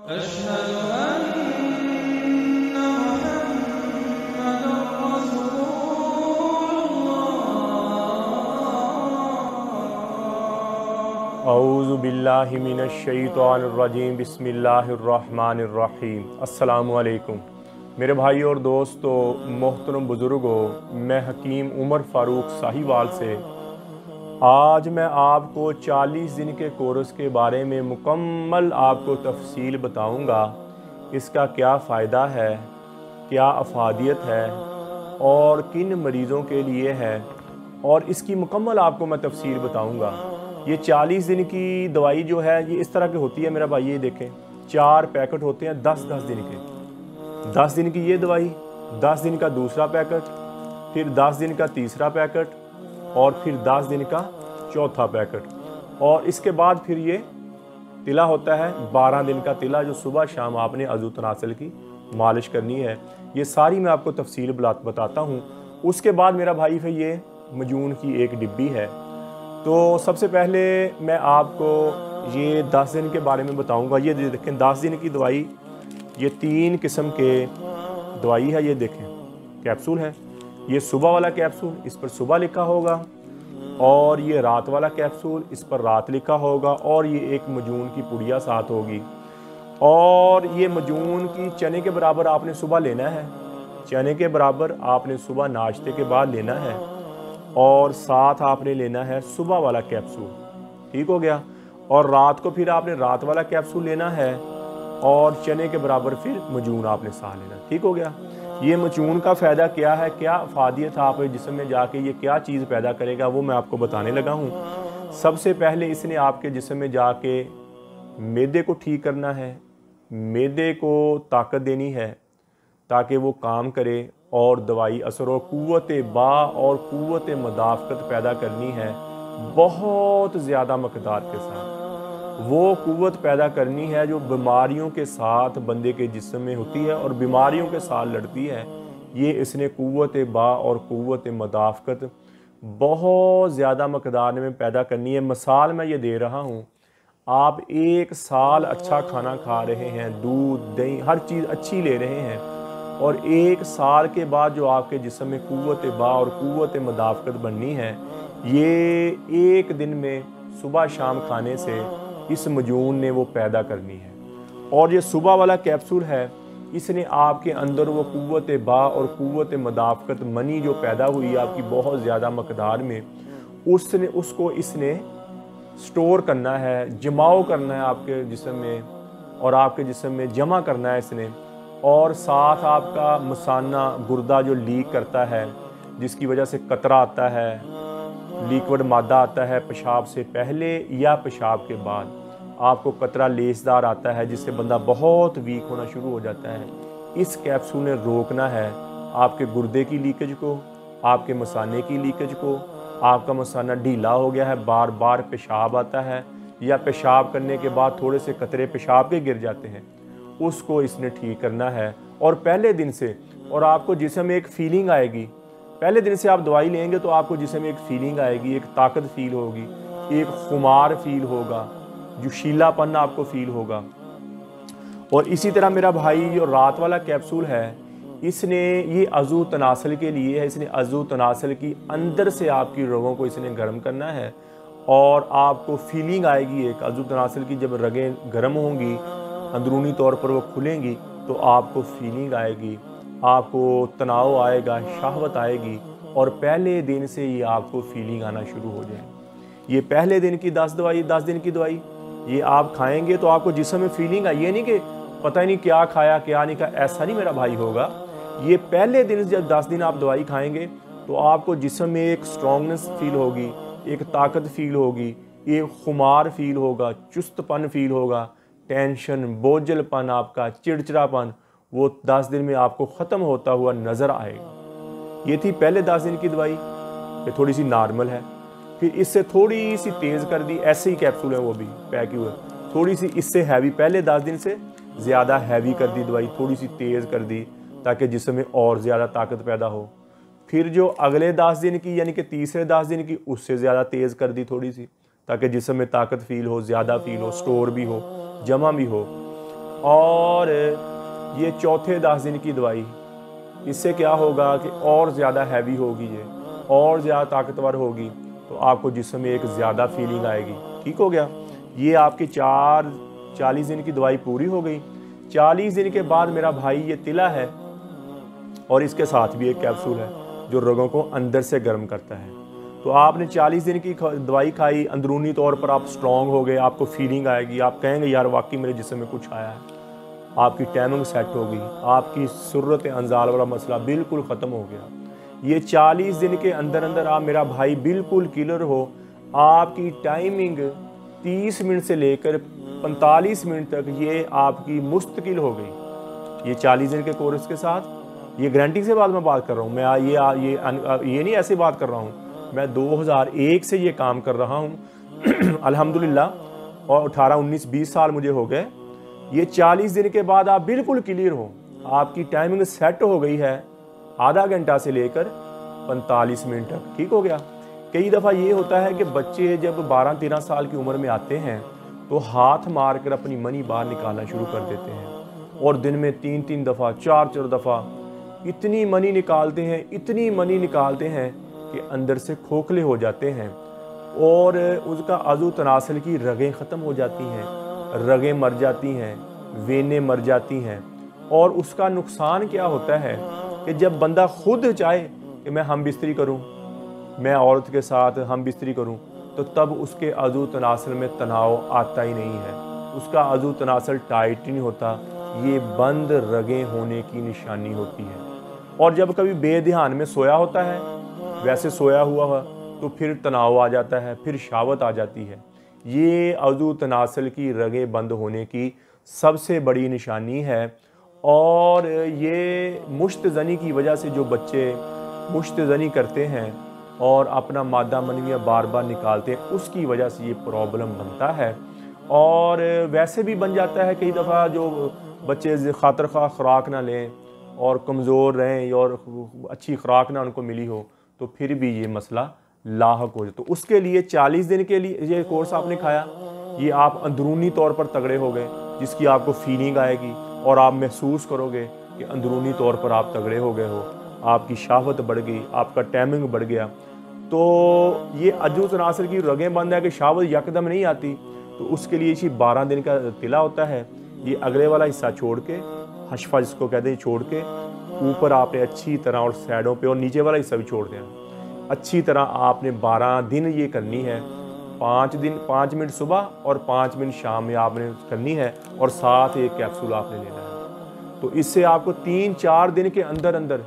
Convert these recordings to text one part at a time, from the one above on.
अशहदु अन्ना मुहम्मदुर रसूलुल्लाह। औज़ु बिल्लाहि मिनश शैतानिर रजीम बिस्मिल्लाहिर रहमानिर रहीम। अस्सलामु अलैकुम मेरे भाई और दोस्तों, मोहतरम बुज़ुर्गों, मैं हकीम उमर फ़ारूक साहिवाल से आज मैं आपको 40 दिन के कोर्स के बारे में मुकम्मल आपको तफसील बताऊंगा। इसका क्या फ़ायदा है, क्या अफादियत है और किन मरीज़ों के लिए है, और इसकी मुकम्मल आपको मैं तफसील बताऊंगा। ये 40 दिन की दवाई जो है ये इस तरह की होती है मेरा भाई, ये देखें 4 पैकेट होते हैं 10-10 दिन के। 10 दिन की ये दवाई, 10 दिन का दूसरा पैकेट, फिर 10 दिन का तीसरा पैकेट और फिर 10 दिन का चौथा पैकेट, और इसके बाद फिर ये तिला होता है 12 दिन का तिला, जो सुबह शाम आपने अज़ू तनासल की मालिश करनी है। ये सारी मैं आपको तफसील बताता हूँ। उसके बाद मेरा भाई फिर ये मजून की एक डिब्बी है। तो सबसे पहले मैं आपको ये 10 दिन के बारे में बताऊँगा। ये देखें 10 दिन की दवाई, ये 3 किस्म के दवाई है। ये देखें कैप्सूल है, ये सुबह वाला कैप्सूल, इस पर सुबह लिखा होगा, और ये रात वाला कैप्सूल, इस पर रात लिखा होगा, और ये एक मजून की पुड़िया साथ होगी। और ये मजून की चने के बराबर आपने सुबह लेना है, चने के बराबर आपने सुबह नाश्ते के बाद लेना है, और साथ आपने लेना है सुबह वाला कैप्सूल। ठीक हो गया। और रात को फिर आपने रात वाला कैप्सूल लेना है, और चने के बराबर फिर मजून आपने साथ लेना। ठीक हो गया। ये मजून का फ़ायदा क्या है, क्या अफादियत आप जिस्म में जाके ये क्या चीज़ पैदा करेगा, वो मैं आपको बताने लगा हूँ। सबसे पहले इसने आपके जिस्म में जाके मैदे को ठीक करना है, मैदे को ताकत देनी है ताकि वो काम करे, और दवाई असर और क़ुव्वत बा और क़ुव्वत मदाफ़क़त पैदा करनी है बहुत ज़्यादा मकदार के साथ। वो क़ुव्वत पैदा करनी है जो बीमारियों के साथ बंदे के जिस्म में होती है और बीमारियों के साथ लड़ती है। ये इसने क़ुव्वत बा और क़ुव्वत मदाफ़क़त बहुत ज़्यादा मकदार में पैदा करनी है। मिसाल मैं ये दे रहा हूँ, आप 1 साल अच्छा खाना खा रहे हैं, दूध दही हर चीज़ अच्छी ले रहे हैं, और 1 साल के बाद जो आपके जिस्म में क़ुव्वत बा और क़ुव्वत मदाफ़क़त बननी है, ये 1 दिन में सुबह शाम खाने से इस मजून ने वो पैदा करनी है। और ये सुबह वाला कैप्सूल है, इसने आपके अंदर वो क़ुव्वत बा और क़ुव्वत मदाफ़क़त मनी जो पैदा हुई आपकी बहुत ज़्यादा मकदार में, उसको इसने स्टोर करना है, जमाव करना है आपके जिस्म में, और आपके जिस्म में जमा करना है इसने। और साथ आपका मसाना गुर्दा जो लीक करता है, जिसकी वजह से कतरा आता है, लिक्विड मादा आता है पेशाब से पहले या पेशाब के बाद, आपको कतरा लेसदार आता है जिससे बंदा बहुत वीक होना शुरू हो जाता है। इस कैप्सूल ने रोकना है आपके गुर्दे की लीकेज को, आपके मसाने की लीकेज को। आपका मसाना ढीला हो गया है, बार बार पेशाब आता है, या पेशाब करने के बाद थोड़े से कतरे पेशाब के गिर जाते हैं, उसको इसने ठीक करना है। और पहले दिन से, और आपको जिस्म में एक फीलिंग आएगी, पहले दिन से आप दवाई लेंगे तो आपको जिस्म में एक फीलिंग आएगी, एक ताकत फील होगी, एक खुमार फील होगा, जोशीलापन आपको फील होगा। और इसी तरह मेरा भाई जो रात वाला कैप्सूल है, इसने ये अज़ू तनासल के लिए है। इसने अज़ू तनासल की अंदर से आपकी रगों को इसने गर्म करना है, और आपको फीलिंग आएगी एक अज़ू तनासल की। जब रगें गर्म होंगी, अंदरूनी तौर पर वो खुलेंगी, तो आपको फीलिंग आएगी, आपको तनाव आएगा, शहवत आएगी, और पहले दिन से ही आपको फीलिंग आना शुरू हो जाए। ये पहले दिन की 10 दिन की दवाई ये आप खाएंगे तो आपको जिस्म में फीलिंग आई। ये नहीं कि पता ही नहीं क्या खाया क्या नहीं खाया, ऐसा नहीं मेरा भाई होगा। ये पहले दिन जब 10 दिन आप दवाई खाएंगे तो आपको जिस्म में एक स्ट्रॉन्गनेस फील होगी, एक ताकत फील होगी, एक खुमार फील होगा, चुस्तपन फील होगा, टेंशन, बोझलपन, आपका चिड़चिड़ापन, वो 10 दिन में आपको ख़त्म होता हुआ नज़र आएगा। ये थी पहले 10 दिन की दवाई, ये थोड़ी सी नॉर्मल है। फिर इससे थोड़ी सी तेज़ कर दी, ऐसे ही कैप्सूल है वो भी पैक हुए, थोड़ी सी इससे हैवी, पहले 10 दिन से ज़्यादा हैवी कर दी दवाई, थोड़ी सी तेज़ कर दी ताकि जिस्म में और ज़्यादा ताकत पैदा हो। फिर जो अगले 10 दिन की यानी कि तीसरे 10 दिन की, उससे ज़्यादा तेज़ कर दी थोड़ी सी, ताकि जिस्म में ताकत फील हो, ज़्यादा फील हो, स्टोर भी हो, जमा भी हो। और ये चौथे 10 दिन की दवाई, इससे क्या होगा कि और ज़्यादा हैवी होगी, ये और ज़्यादा ताकतवर होगी, तो आपको जिस्म में एक ज़्यादा फीलिंग आएगी। ठीक हो गया। ये आपकी 40 दिन की दवाई पूरी हो गई। 40 दिन के बाद मेरा भाई ये तिला है और इसके साथ भी एक कैप्सूल है जो रगों को अंदर से गर्म करता है। तो आपने 40 दिन की दवाई खाई, अंदरूनी तौर पर आप स्ट्रॉन्ग हो गए, आपको फीलिंग आएगी, आप कहेंगे यार वाकई मेरे जिस्म में कुछ आया है। आपकी टाइमिंग सेट हो गई, आपकी सूरत अंजाल वाला मसला बिल्कुल ख़त्म हो गया। ये 40 दिन के अंदर अंदर आप मेरा भाई बिल्कुल क्लियर हो। आपकी टाइमिंग 30 मिनट से लेकर 45 मिनट तक ये आपकी मुस्तकिल हो गई। ये 40 दिन के कोर्स के साथ, ये गारंटी से बाद में बात कर रहा हूँ मैं, ये नहीं ऐसे बात कर रहा हूँ मैं। 2001 से ये काम कर रहा हूँ अल्हम्दुलिल्लाह, और 18, 19, 20 साल मुझे हो गए। ये 40 दिन के बाद आप बिल्कुल क्लियर हो, आपकी टाइमिंग सेट हो गई है आधा घंटा से लेकर 45 मिनट तक। ठीक हो गया। कई दफ़ा ये होता है कि बच्चे जब 12-13 साल की उम्र में आते हैं तो हाथ मार कर अपनी मनी बाहर निकालना शुरू कर देते हैं और दिन में 3-3 दफ़ा 4-4 दफ़ा इतनी मनी निकालते हैं, इतनी मनी निकालते हैं कि अंदर से खोखले हो जाते हैं और उसका अज़ू तनासल की रगें ख़त्म हो जाती हैं, रगें मर जाती हैं, वेनें मर जाती हैं। और उसका नुकसान क्या होता है कि जब बंदा खुद चाहे कि मैं हम बिस्तरी करूं, मैं औरत के साथ हम बिस्तरी करूं, तो तब उसके अज़ू तनासल में तनाव आता ही नहीं है, उसका अज़ू तनासल टाइट नहीं होता। ये बंद रगें होने की निशानी होती है। और जब कभी बेध्यान में सोया होता है, वैसे सोया हुआ तो फिर तनाव आ जाता है, फिर शावत आ जाती है। ये अज़ू तनासल की रगें बंद होने की सबसे बड़ी निशानी है। और ये मुश्तज़नी की वजह से जो बच्चे मुश्तज़नी करते हैं और अपना मादा मनविया बार बार निकालते हैं, उसकी वजह से ये प्रॉब्लम बनता है। और वैसे भी बन जाता है कई दफ़ा जो बच्चे खातर खा खुराक ना लें और कमज़ोर रहें और अच्छी खुराक ना उनको मिली हो, तो फिर भी ये मसला लाहक हो जाए। तो उसके लिए 40 दिन के लिए ये कोर्स आपने खाया, ये आप अंदरूनी तौर पर तगड़े हो गए, जिसकी आपको फीलिंग आएगी और आप महसूस करोगे कि अंदरूनी तौर पर आप तगड़े हो गए हो, आपकी शाहवत बढ़ गई, आपका टाइमिंग बढ़ गया। तो ये अज़ू तनासल की रगें बंद है कि शाहवत यकदम नहीं आती, तो उसके लिए इसी 12 दिन का तिला होता है। ये अगले वाला हिस्सा छोड़ के, हशफा जिसको कहते हैं, छोड़ के ऊपर आपने अच्छी तरह और साइडों पे और नीचे वाला हिस्सा भी छोड़ देना अच्छी तरह। आपने 12 दिन ये करनी है, 5 मिनट सुबह और 5 मिनट शाम में आपने करनी है, और साथ एक कैप्सूल आपने लेना है। तो इससे आपको 3-4 दिन के अंदर अंदर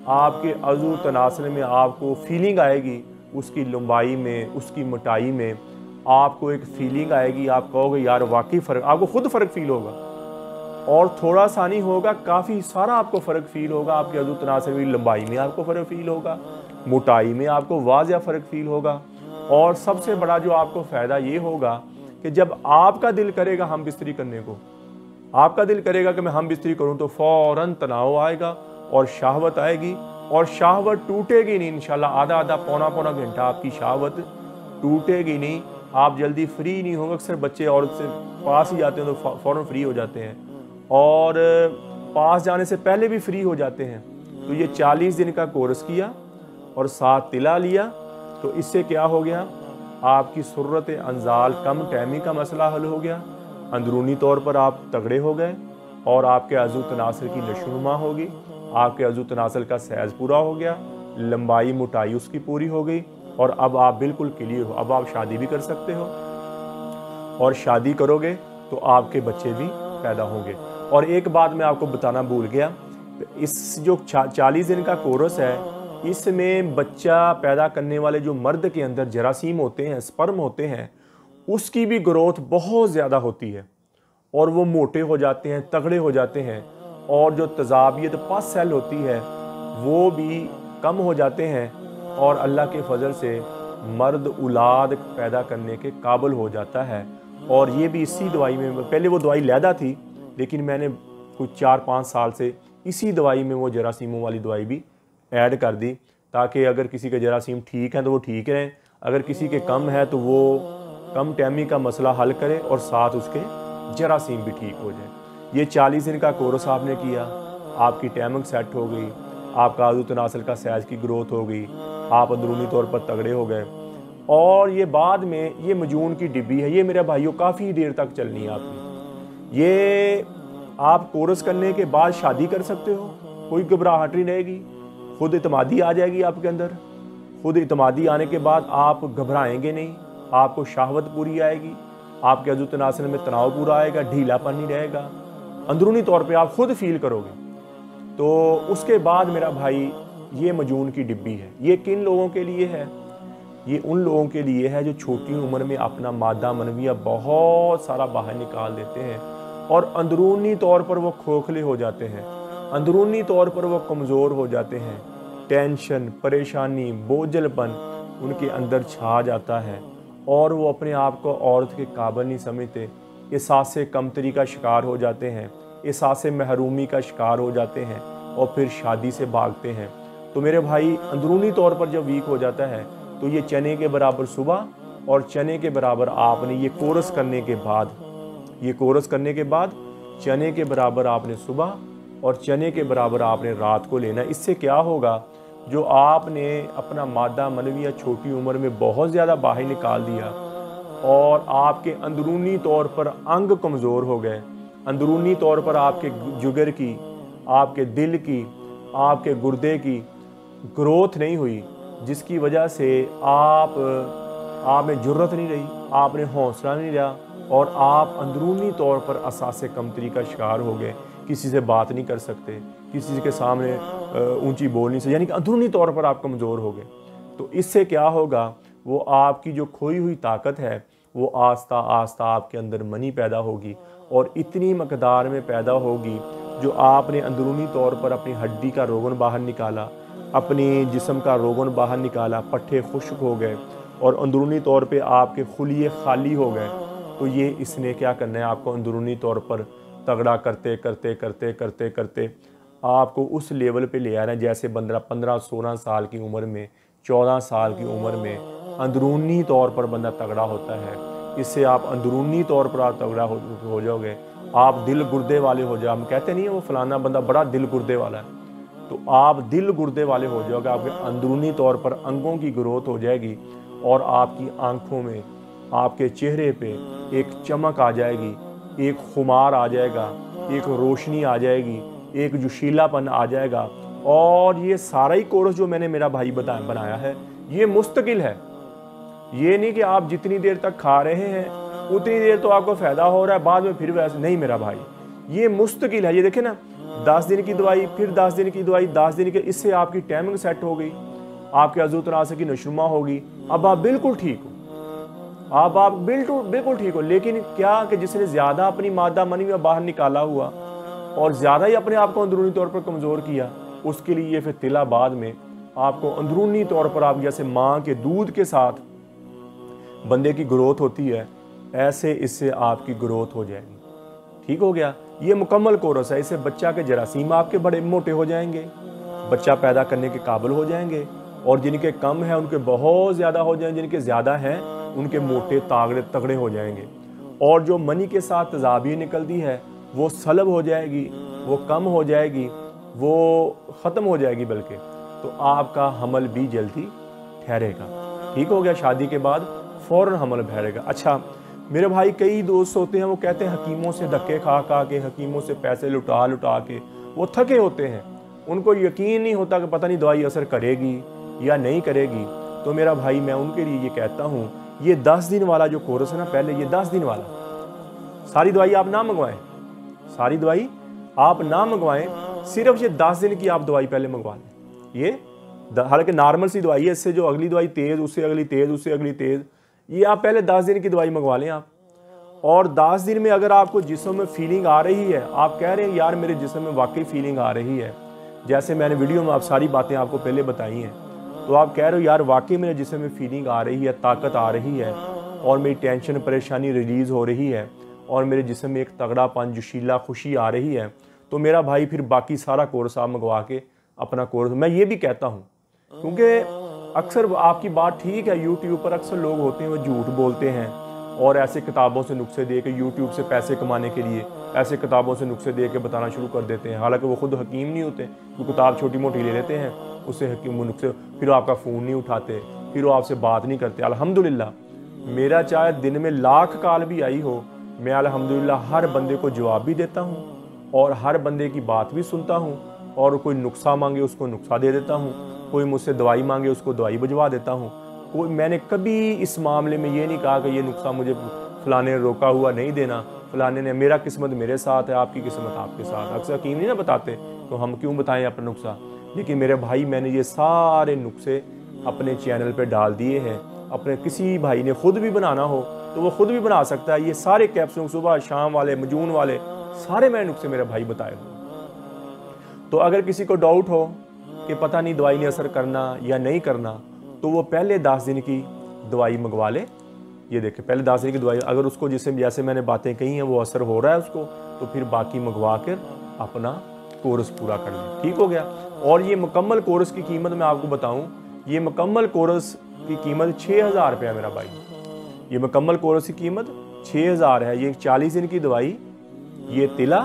आपके अज़ू तनासल में आपको फीलिंग आएगी, उसकी लंबाई में, उसकी मोटाई में आपको एक फीलिंग आएगी। आप कहोगे यार वाकई फ़र्क, आपको खुद फ़र्क फील होगा, और थोड़ा सा नहीं होगा, काफ़ी सारा आपको फ़र्क फील होगा। आपके अज़ू तनासल की लंबाई में आपको फ़र्क फील होगा, मोटाई में आपको वाज़िया फ़र्क फील होगा। और सबसे बड़ा जो आपको फ़ायदा ये होगा कि जब आपका दिल करेगा हम बिस्तरी करने को, आपका दिल करेगा कि मैं हम बिस्तरी करूं, तो फ़ौरन तनाव आएगा और शाहवत आएगी, और शाहवत टूटेगी नहीं इंशाल्लाह। आधा पौना घंटा आपकी शाहवत टूटेगी नहीं, आप जल्दी फ्री नहीं होंगे। अक्सर बच्चे औरत से पास ही जाते हैं तो फ़ौरन फ्री हो जाते हैं, और पास जाने से पहले भी फ्री हो जाते हैं। तो ये 40 दिन का कोर्स किया और 7 तिला लिया, तो इससे क्या हो गया, आपकी सूरत अंजाल कम टाइमी का मसला हल हो गया, अंदरूनी तौर पर आप तगड़े हो गए, और आपके अज़ू तनासल की नशोनुमा होगी, आपके अज़ू तनासल का सैज़ पूरा हो गया, लंबाई मोटाई उसकी पूरी हो गई, और अब आप बिल्कुल क्लियर हो। अब आप शादी भी कर सकते हो, और शादी करोगे तो आपके बच्चे भी पैदा होंगे। और एक बात मैं आपको बताना भूल गया, इस जो 40 दिन का कोर्स है, इसमें बच्चा पैदा करने वाले जो मर्द के अंदर जरासीम होते हैं, स्पर्म होते हैं, उसकी भी ग्रोथ बहुत ज़्यादा होती है, और वो मोटे हो जाते हैं, तगड़े हो जाते हैं, और जो तजाबियत पस सेल होती है वो भी कम हो जाते हैं, और अल्लाह के फजल से मर्द औलाद पैदा करने के काबिल हो जाता है। और ये भी इसी दवाई में, पहले वो दवाई लैदा थी, लेकिन मैंने कुछ 4-5 साल से इसी दवाई में वो जरासीमों वाली दवाई भी ऐड कर दी, ताकि अगर किसी के जरासीम ठीक हैं तो वो ठीक रहें, अगर किसी के कम है तो वो कम टाइमी का मसला हल करे, और साथ उसके जरासीम भी ठीक हो जाए। ये 40 दिन का कोर्स आपने किया, आपकी टाइमिंग सेट हो गई, आपका आज़ू तनासल का साइज़ की ग्रोथ हो गई, आप अंदरूनी तौर पर तगड़े हो गए, और ये बाद में ये मजून की डिब्बी है, ये मेरे भाइयों काफ़ी देर तक चलनी है आपकी। ये आप कोर्स करने के बाद शादी कर सकते हो, कोई घबराहट नहीं रहेगी, खुद इतमादी आ जाएगी आपके अंदर। खुद इतमादी आने के बाद आप घबराएंगे नहीं, आपको शहावत पूरी आएगी, आपके अज़ू तनासल में तनाव पूरा आएगा, ढीलापन नहीं रहेगा, अंदरूनी तौर पे आप खुद फील करोगे। तो उसके बाद मेरा भाई ये मजून की डिब्बी है, ये किन लोगों के लिए है? ये उन लोगों के लिए है जो छोटी उम्र में अपना मादा मनविया बहुत सारा बाहर निकाल देते हैं और अंदरूनी तौर पर वो खोखले हो जाते हैं, अंदरूनी तौर पर वो कमज़ोर हो जाते हैं। टेंशन, परेशानी, बोझलपन उनके अंदर छा जाता है और वो अपने आप को औरत के काबिल नहीं समझते, एहसास कमतरी का शिकार हो जाते हैं, एहसास महरूमी का शिकार हो जाते हैं और फिर शादी से भागते हैं। तो मेरे भाई अंदरूनी तौर पर जब वीक हो जाता है तो ये चने के बराबर सुबह और चने के बराबर आपने ये कोर्स करने के बाद, ये कोर्स करने के बाद चने के बराबर आपने सुबह और चने के बराबर आपने रात को लेना। इससे क्या होगा, जो आपने अपना मादा मनविया छोटी उम्र में बहुत ज़्यादा बाहर निकाल दिया और आपके अंदरूनी तौर पर अंग कमज़ोर हो गए, अंदरूनी तौर पर आपके जुगर की, आपके दिल की, आपके गुर्दे की ग्रोथ नहीं हुई, जिसकी वजह से आप में जुर्रत नहीं रही, आपने हौसला नहीं रहा और आप अंदरूनी तौर पर असासे कमतरी का शिकार हो गए, किसी से बात नहीं कर सकते, किसी के सामने ऊंची बोल नहीं सकते, यानी कि अंदरूनी तौर पर आप कमज़ोर हो गए। तो इससे क्या होगा, वो आपकी जो खोई हुई ताकत है वो आस्ता आस्ता आपके अंदर मनी पैदा होगी और इतनी मकदार में पैदा होगी जो आपने अंदरूनी तौर पर अपनी हड्डी का रोगन बाहर निकाला, अपनी जिस्म का रोगन बाहर निकाला, पट्टे खुश्क हो गए और अंदरूनी तौर पे आपके खुलिए खाली हो गए। तो ये इसने क्या करना है, आपको अंदरूनी तौर पर तगड़ा करते करते करते करते करते आपको उस लेवल पे ले आना है जैसे 15-16 साल की उम्र में, 14 साल की उम्र में अंदरूनी तौर पर बंदा तगड़ा होता है। इससे आप अंदरूनी तौर पर आप तगड़ा हो जाओगे, आप दिल गुर्दे वाले हो जाओ। हम कहते नहीं है वो फलाना बंदा बड़ा दिल गुर्दे वाला है, तो आप दिल गुर्दे वाले हो जाओगे, आपके अंदरूनी तौर पर अंगों की ग्रोथ हो जाएगी और आपकी आंखों में, आपके चेहरे पे एक चमक आ जाएगी, एक खुमार आ जाएगा, एक रोशनी आ जाएगी, एक जोशीलापन आ जाएगा। और ये सारा ही कोर्स जो मैंने मेरा भाई बनाया है ये मुस्तकिल है। ये नहीं कि आप जितनी देर तक खा रहे हैं उतनी देर तो आपको फ़ायदा हो रहा है, बाद में फिर वैसे नहीं मेरा भाई, ये मुस्तकिल है। ये देखें ना, 10 दिन की दवाई, फिर 10 दिन की दवाई, 10 दिन के, इससे आपकी टाइमिंग सेट हो गई, आपके अज़ू तनासे की नशुमा होगी, अब आप बिल्कुल ठीक हो, आप बिल्कुल ठीक हो। लेकिन क्या कि जिसने ज़्यादा अपनी मादा मनी में बाहर निकाला हुआ और ज़्यादा ही अपने आप को अंदरूनी तौर पर कमज़ोर किया, उसके लिए फिर तिला बाद में आपको अंदरूनी तौर पर, आप जैसे माँ के दूध के साथ बंदे की ग्रोथ होती है, ऐसे इससे आपकी ग्रोथ हो जाएगी। ठीक हो गया, ये मुकम्मल कोर्स है। इससे बच्चा के जरासीम आपके बड़े मोटे हो जाएंगे, बच्चा पैदा करने के काबिल हो जाएंगे, और जिनके कम हैं उनके बहुत ज़्यादा हो जाएंगे, जिनके ज़्यादा हैं उनके मोटे तागड़े तगड़े हो जाएंगे। और जो मनी के साथ तजाबी निकलती है वो सलब हो जाएगी, वो कम हो जाएगी, वो ख़त्म हो जाएगी, बल्कि तो आपका हमल भी जल्दी ठहरेगा। ठीक हो गया, शादी के बाद फ़ौरन हमल ठहरेगा। अच्छा मेरे भाई, कई दोस्त होते हैं वो कहते हैं हकीमों से धक्के खा के, हकीमों से पैसे लुटा के वो थके होते हैं, उनको यकीन नहीं होता कि पता नहीं दवाई असर करेगी या नहीं करेगी। तो मेरा भाई, मैं उनके लिए ये कहता हूँ, ये 10 दिन वाला जो कोर्स है ना, पहले ये 10 दिन वाला, सारी दवाई आप ना मंगवाएं, सारी दवाई आप ना मंगवाएं, सिर्फ ये 10 दिन की आप दवाई पहले मंगवा लें। ये हालांकि नॉर्मल सी दवाई है, इससे जो अगली दवाई तेज़, उससे अगली तेज़, उससे अगली तेज़, ये आप पहले 10 दिन की दवाई मंगवा लें आप। और 10 दिन में अगर आपको जिस्म में फीलिंग आ रही है, आप कह रहे हैं यार मेरे जिस्म में वाकई फीलिंग आ रही है, जैसे मैंने वीडियो में आप सारी बातें आपको पहले बताई हैं, तो आप कह रहे हो यार वाकई मेरे जिस्म में फीलिंग आ रही है, ताकत आ रही है और मेरी टेंशन परेशानी रिलीज़ हो रही है और मेरे जिस्म में एक तगड़ापन, जोशीला, खुशी आ रही है, तो मेरा भाई फिर बाकी सारा कोर्स आप मंगवा के अपना कोर्स, मैं ये भी कहता हूँ, क्योंकि अक्सर आपकी बात ठीक है, यूट्यूब पर अक्सर लोग होते हैं वो झूठ बोलते हैं और ऐसे किताबों से नुस्खे दे के यूट्यूब से पैसे कमाने के लिए ऐसे किताबों से नुस्खे दे के बताना शुरू कर देते हैं, हालांकि वो खुद हकीम नहीं होते। वो किताब छोटी मोटी ले लेते हैं, उससे हकीम वो नुस्खे, फिर आपका फ़ोन नहीं उठाते, फिर वो आपसे बात नहीं करते। अल्हम्दुलिल्लाह मेरा चाहे दिन में लाख कॉल भी आई हो, मैं अल्हम्दुलिल्लाह हर बंदे को जवाब भी देता हूँ और हर बंदे की बात भी सुनता हूँ, और कोई नुस्खा मांगे उसको नुस्खा दे देता हूँ, कोई मुझसे दवाई मांगे उसको दवाई भिजवा देता हूँ। कोई मैंने कभी इस मामले में ये नहीं कहा कि ये नुस्खा मुझे फ़लाने ने रोका हुआ नहीं देना, फ़लाने ने, मेरा किस्मत मेरे साथ है, आपकी किस्मत आपके साथ। अक्सर हकीम नहीं ना बताते, तो हम क्यों बताएं अपना नुस्खा। लेकिन मेरे भाई मैंने ये सारे नुस्खे अपने चैनल पे डाल दिए हैं। अपने किसी भाई ने ख़ुद भी बनाना हो तो वो ख़ुद भी बना सकता है। ये सारे कैप्सूल सुबह शाम वाले मजून वाले सारे मैंने नुस्खे मेरे भाई बताए हुए। तो अगर किसी को डाउट हो कि पता नहीं दवाई ने असर करना या नहीं करना, तो वो पहले 10 दिन की दवाई मंगवा ले। ये देखें, पहले 10 दिन की दवाई अगर उसको जैसे मैंने बातें कही हैं वो असर हो रहा है उसको, तो फिर बाकी मंगवा कर अपना कोर्स पूरा कर लें। ठीक हो गया। और ये मुकम्मल कोर्स की कीमत मैं आपको बताऊं, ये मुकम्मल कोर्स की कीमत 6000 रुपया मेरा भाई। ये मुकम्मल कोर्स की कीमत 6000 है। ये 40 दिन की दवाई, ये तिला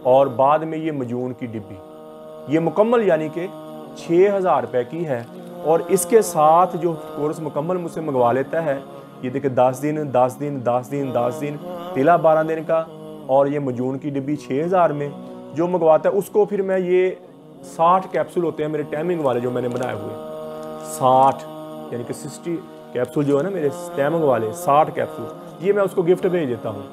और बाद में ये मजून की डिब्बी, ये मुकम्मल यानी कि 6000 रुपये की है। और इसके साथ जो कोर्स मुकम्मल मुझसे मंगवा लेता है, ये देखिए 10 दिन 10 दिन 10 दिन 10 दिन, तिला 12 दिन का, और ये मजून की डिब्बी 6000 में जो मंगवाता है उसको फिर मैं ये 60 कैप्सूल होते हैं मेरे टाइमिंग वाले जो मैंने बनाए हुए, 60 यानी कि 60 कैप्सूल जो है ना मेरे टाइमिंग वाले 60 कैप्सूल, ये मैं उसको गिफ्ट भेज देता हूँ।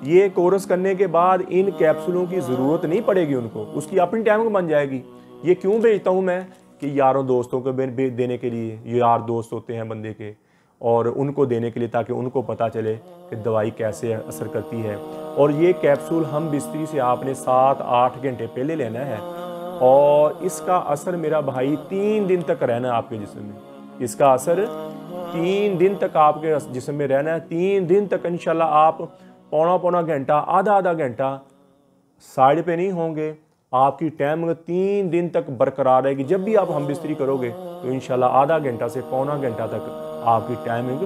ये कोर्स करने के बाद इन कैप्सूलों की ज़रूरत नहीं पड़ेगी उनको, उसकी अपनी टाइमिंग बन जाएगी। ये क्यों भेजता हूँ मैं कि यारों दोस्तों को देने के लिए, यार दोस्त होते हैं बंदे के, और उनको देने के लिए, ताकि उनको पता चले कि दवाई कैसे असर करती है। और ये कैप्सूल हम बिस्तरी से आपने 7-8 घंटे पहले लेना है, और इसका असर मेरा भाई 3 दिन तक रहना है आपके जिस्म में। इसका असर 3 दिन तक आपके जिस्म में रहना है। 3 दिन तक इंशाल्लाह आप पौना घंटा, आधा घंटा साइड पे नहीं होंगे। आपकी टाइमिंग 3 दिन तक बरकरार रहेगी। जब भी आप हम बिस्तरी करोगे तो इंशाल्लाह आधा घंटा से पौना घंटा तक आपकी टाइमिंग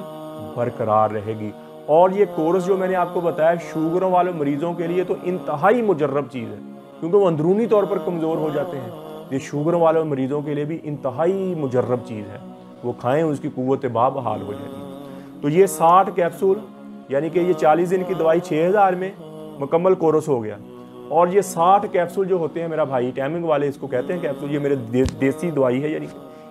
बरकरार रहेगी। और ये कोर्स जो मैंने आपको बताया शुगर वाले मरीजों के लिए तो इंतहाई मुजर्रब चीज़ है, क्योंकि वो अंदरूनी तौर पर कमज़ोर हो जाते हैं। ये शुगर वाले मरीजों के लिए भी इंतहाई मुजर्रब चीज़ है, वो खाएं उसकी कुव्वत बहाल हो जाएगी। तो ये 60 कैप्सूल यानी कि ये 40 दिन की दवाई 6000 में मुकम्मल कोर्स हो गया। और ये 60 कैप्सूल जो होते हैं मेरा भाई टाइमिंग वाले, इसको कहते हैं कैप्सूल, ये मेरे देसी दवाई है, यानी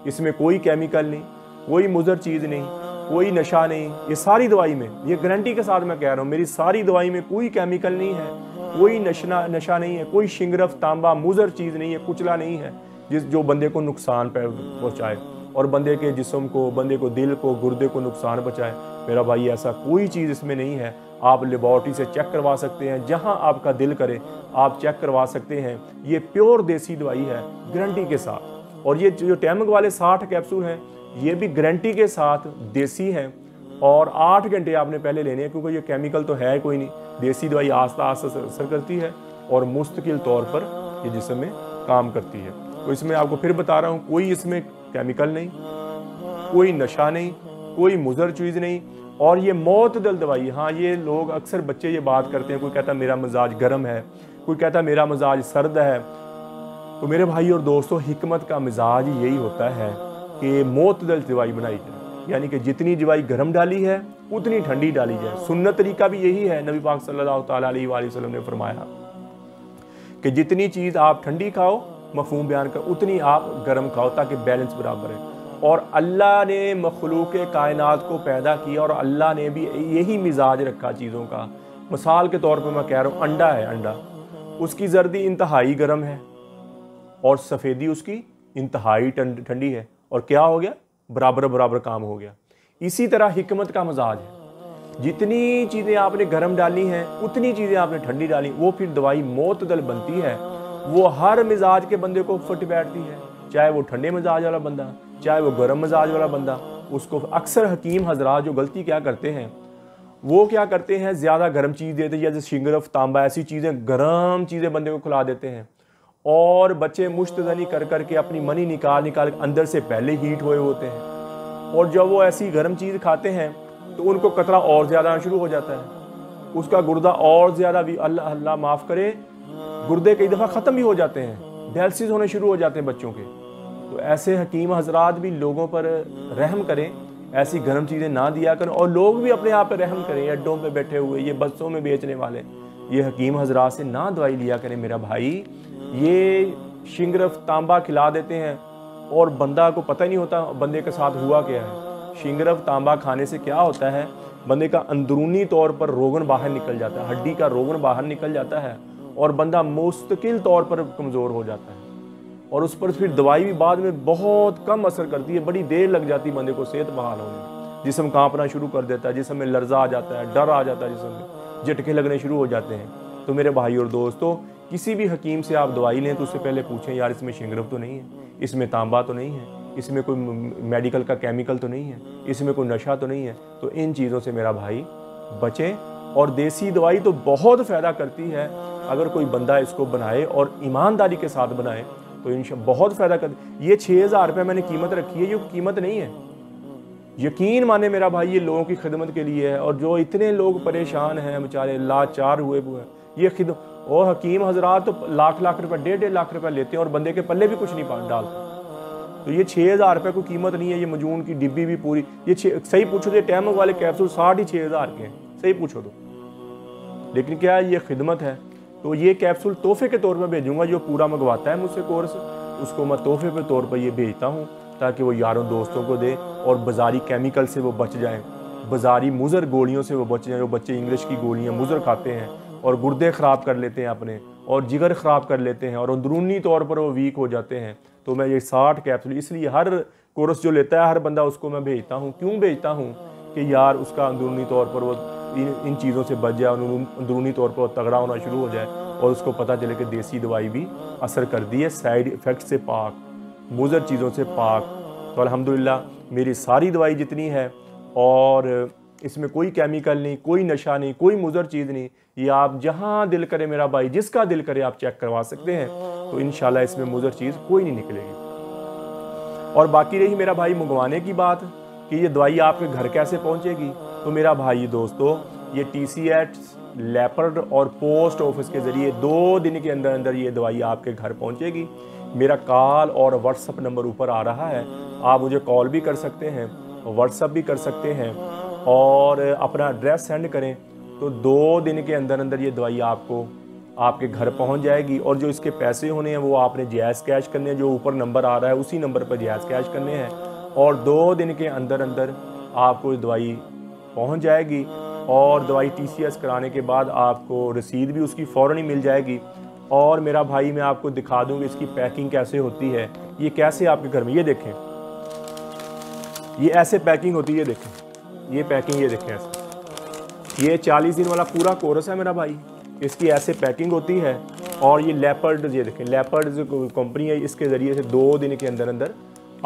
इसमें कोई केमिकल नहीं, कोई मुज़र चीज़ नहीं, कोई नशा नहीं। ये सारी दवाई में, ये गारंटी के साथ मैं कह रहा हूँ, मेरी सारी दवाई में कोई केमिकल नहीं है, कोई नशा नहीं है, कोई शिंगरफ तांबा मुज़र चीज़ नहीं है, कुचला नहीं है जो बंदे को नुकसान पहुँचाए और बंदे के जिस्म को, बंदे को, दिल को, गुर्दे को नुकसान पहुँचाए। मेरा भाई ऐसा कोई चीज़ इसमें नहीं है। आप लेबॉर्ट्री से चेक करवा सकते हैं, जहां आपका दिल करे आप चेक करवा सकते हैं। ये प्योर देसी दवाई है गारंटी के साथ। और ये जो टाइमिंग वाले 60 कैप्सूल हैं ये भी गारंटी के साथ देसी हैं, और 8 घंटे आपने पहले लेने हैं, क्योंकि ये केमिकल तो है कोई नहीं। देसी दवाई आस्ता आस्ता असर करती है और मुस्तकिल तौर पर ये जिस्म में काम करती है। तो इसमें आपको फिर बता रहा हूँ, कोई इसमें केमिकल नहीं, कोई नशा नहीं, कोई मुज़र चीज़ नहीं, और ये मोतदल दवाई। हाँ, ये लोग अक्सर बच्चे ये बात करते हैं, कोई कहता है मेरा मिजाज गर्म है, कोई कहता है मेरा मिजाज सर्द है। तो मेरे भाई और दोस्तों, हिकमत का मिजाज यही होता है कि मोतदल दवाई बनाई जाए, यानी कि जितनी दवाई गर्म डाली है उतनी ठंडी डाली जाए। सुन्नत तरीका भी यही है। नबी पाक सल्लल्लाहु अलैहि वसल्लम ने फरमाया कि जितनी चीज़ आप ठंडी खाओ, मफहूम बयान कर, उतनी आप गर्म खाओ, ताकि बैलेंस बराबर है। और अल्लाह ने मखलूक कायनात को पैदा किया और अल्लाह ने भी यही मिजाज रखा चीज़ों का। मिसाल के तौर पर मैं कह रहा हूँ, अंडा है, अंडा उसकी जर्दी इंतहाई गर्म है और सफ़ेदी उसकी इंतहाई ठंडी है, और क्या हो गया, बराबर बराबर काम हो गया। इसी तरह हिकमत का मिजाज है, जितनी चीज़ें आपने गर्म डाली हैं उतनी चीज़ें आपने ठंडी डाली, वो फिर दवाई मोतदल बनती है। वो हर मिजाज के बंदे को फिट बैठती है, चाहे वो ठंडे मिजाज वाला बंदा, चाहे वो गर्म मिजाज वाला बंदा। उसको अक्सर हकीम हजरात जो गलती क्या करते हैं, वो क्या करते हैं, ज़्यादा गर्म चीज़ देते हैं, जैसे शिंगरफ तांबा ऐसी चीज़ें, गर्म चीज़ें बंदे को खिला देते हैं, और बच्चे मुश्तदनी कर करके अपनी मनी निकाल अंदर से पहले हीट हुए होते हैं, और जब वो ऐसी गर्म चीज़ खाते हैं तो उनको कतरा और ज़्यादा आना शुरू हो जाता है। उसका गुर्दा और ज़्यादा भी अल्लाह अल्लाह माफ़ करे, गुर्दे कई दफ़ा ख़त्म भी हो जाते हैं, डायलिसिस होने शुरू हो जाते हैं बच्चों के। तो ऐसे हकीम हजरात भी लोगों पर रहम करें, ऐसी गर्म चीज़ें ना दिया करें, और लोग भी अपने आप पे रहम करें। अड्डों पे बैठे हुए ये बसों में बेचने वाले, ये हकीम हजरात से ना दवाई लिया करें मेरा भाई। ये शिंगरफ तांबा खिला देते हैं और बंदा को पता ही नहीं होता बंदे के साथ हुआ क्या है। शिंगरफ तांबा खाने से क्या होता है, बंदे का अंदरूनी तौर पर रोगन बाहर निकल जाता है, हड्डी का रोगन बाहर निकल जाता है और बंदा मुस्तकिल तौर पर कमज़ोर हो जाता है। और उस पर फिर दवाई भी बाद में बहुत कम असर करती है, बड़ी देर लग जाती है बंदे को सेहत बहाल होने में। जिस्म कांपना शुरू कर देता है, जिस्म में लर्जा आ जाता है, डर आ जाता है, जिस्म में झटके लगने शुरू हो जाते हैं। तो मेरे भाई और दोस्तों, किसी भी हकीम से आप दवाई लें तो उससे पहले पूछें, यार इसमें शिंगरफ तो नहीं है, इसमें तांबा तो नहीं है, इसमें कोई मेडिकल का केमिकल तो नहीं है, इसमें कोई नशा तो नहीं है। तो इन चीज़ों से मेरा भाई बचें। और देसी दवाई तो बहुत फ़ायदा करती है, अगर कोई बंदा इसको बनाए और ईमानदारी के साथ बनाए तो इंशाअल्लाह बहुत फ़ायदा करती। ये 6000 रुपये मैंने कीमत रखी है, ये कीमत नहीं है, यकीन माने मेरा भाई, ये लोगों की खिदमत के लिए है। और जो इतने लोग परेशान हैं बेचारे, लाचार हुए हैं, ये खिदमत। और हकीम हजरात तो लाख लाख रुपए, 1.5 लाख रुपए लेते हैं और बंदे के पल्ले भी कुछ नहीं डालते। तो ये 6000 रुपये को कीमत नहीं है। ये मजून की डिब्बी भी पूरी, ये सही पूछो तो टैमक वाले कैप्सूल 60,000 के हैं, सही पूछो तो। लेकिन क्या है, ये खिदमत है। तो ये कैप्सूल तोहफे के तौर पर भेजूंगा। जो पूरा मंगवाता है मुझसे कोर्स, उसको मैं तोहफे के तौर पर ये भेजता हूँ, ताकि वो यारों दोस्तों को दे और बाज़ारी केमिकल से वो बच जाएँ, बाज़ारी मुज़र गोलियों से वो बच जाएँ। जो बच्चे इंग्लिश की गोलियाँ मुज़र खाते हैं और गुर्दे ख़राब कर लेते हैं अपने, और जिगर ख़राब कर लेते हैं, और अंदरूनी तौर पर वो वीक हो जाते हैं। तो मैं ये 60 कैप्सूल, इसलिए हर कोर्स जो लेता है हर बंदा, उसको मैं भेजता हूँ। क्यों भेजता हूँ कि यार उसका अंदरूनी तौर पर वो इन चीज़ों से बच जाए, अंदरूनी तौर पर तगड़ा होना शुरू हो जाए, और उसको पता चले कि देसी दवाई भी असर कर दी है, साइड इफ़ेक्ट से पाक, मुज़र चीज़ों से पाक। तो अल्हम्दुलिल्लाह मेरी सारी दवाई जितनी है, और इसमें कोई केमिकल नहीं, कोई नशा नहीं, कोई मुज़र चीज़ नहीं। ये आप जहाँ दिल करे मेरा भाई, जिसका दिल करे आप चेक करवा सकते हैं। तो इंशाल्लाह इसमें मुज़र चीज़ कोई नहीं निकलेगी। और बाकी रही मेरा भाई मंगवाने की बात, कि ये दवाई आपके घर कैसे पहुँचेगी। तो मेरा भाई दोस्तों, ये TCS, लेपर्ड और पोस्ट ऑफिस के ज़रिए 2 दिन के अंदर अंदर ये दवाई आपके घर पहुँचेगी। मेरा कॉल और व्हाट्सअप नंबर ऊपर आ रहा है, आप मुझे कॉल भी कर सकते हैं, व्हाट्सअप भी कर सकते हैं, और अपना एड्रेस सेंड करें तो 2 दिन के अंदर अंदर ये दवाई आपको आपके घर पहुंच जाएगी। और जो इसके पैसे होने हैं वो आपने जायज़ कैश करने हैं, जो ऊपर नंबर आ रहा है उसी नंबर पर जायज़ कैश करने हैं, और 2 दिन के अंदर अंदर आपको दवाई पहुंच जाएगी। और दवाई TCS कराने के बाद आपको रसीद भी उसकी फ़ौरन ही मिल जाएगी। और मेरा भाई मैं आपको दिखा दूँगी इसकी पैकिंग कैसे होती है। ये कैसे आपके घर में, ये देखें, ये ऐसे पैकिंग होती है, ये देखें, ये पैकिंग, ये देखें ऐसे। ये 40 दिन वाला पूरा कोर्स है मेरा भाई, इसकी ऐसे पैकिंग होती है। और ये लेपर्ड, ये देखें, लेपर्ड जो कंपनी है, इसके ज़रिए से 2 दिन के अंदर अंदर